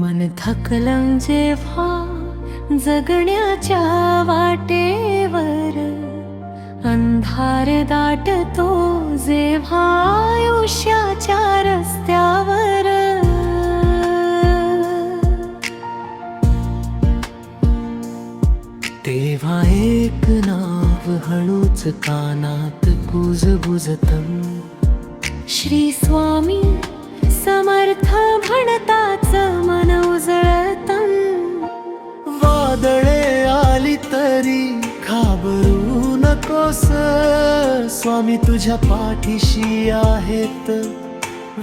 मन थकलं जेव्हा जगण्याच्या वाटेवर, अंधार दाटतो जेव्हा आयुष्याच्या रस्त्यावर, तेव्हा एक नाव हळूच कानात कुजबुजतं, श्री स्वामी समर्थ म्हणताच मन उजळतं. वादळे आली तरी घाबरू नकोस, स्वामी तुझ्या पाठीशी आहेत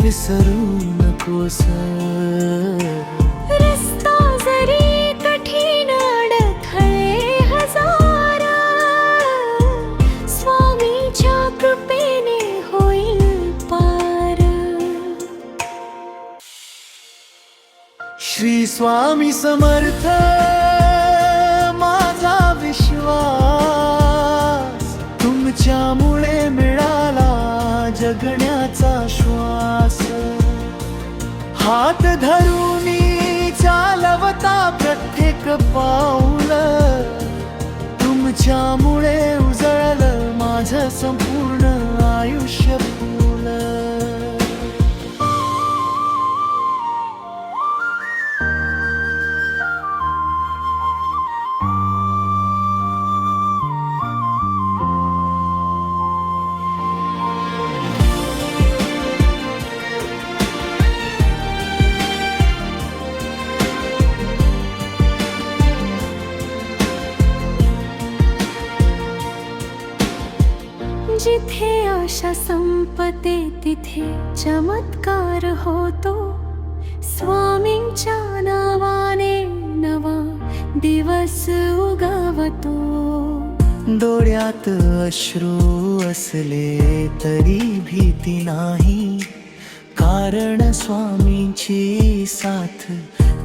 विसरू नकोस. रस्ता जरी कठीण अडथळे हजार, स्वामीच्या कृपेने होईल पार. श्री स्वामी समर्थ माझा विश्वास, तुमच्यामुळे मिळाला जगण्याचा श्वास. हात धरून चालवता प्रत्येक पाऊल, तुमच्यामुळे उजळलं माझं संपूर्ण आयुष्य फुल. जिथे आशा संपते तिथे चमत्कार होतो, स्वामींच्या नावाने नवा दिवस उगवतो. डोळ्यात अश्रू असले तरी भीती नाही, कारण स्वामींची साथ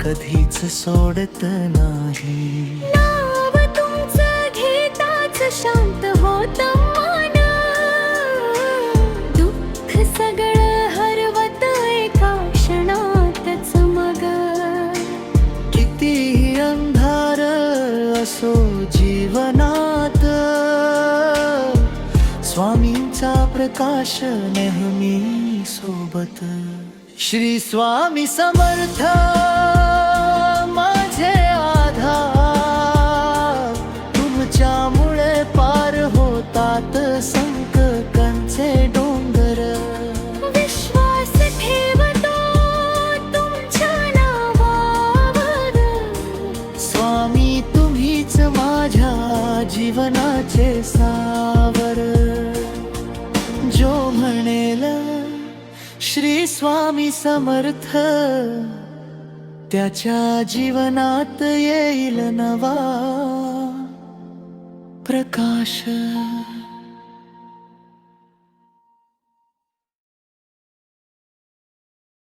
कधीच सोडत नाही. नाव तुमचं घेताच शांत होतं मन, दुःख सगळं हरवत एका क्षणातच मग. किती अंधार असो जीवनात, स्वामींचा प्रकाश नेहमी सोबत. श्री स्वामी समर्थ माझे आधार, तुमच्यामुळे पार होतात संकटांचे डोंगर. विश्वास ठेवतो तुमच्या नावावर, स्वामी तुम्हीच माझ्या जीवनाचे सावर. जो म्हणेल श्री स्वामी समर्थ, त्याच्या जीवनात येईल नवा प्रकाश.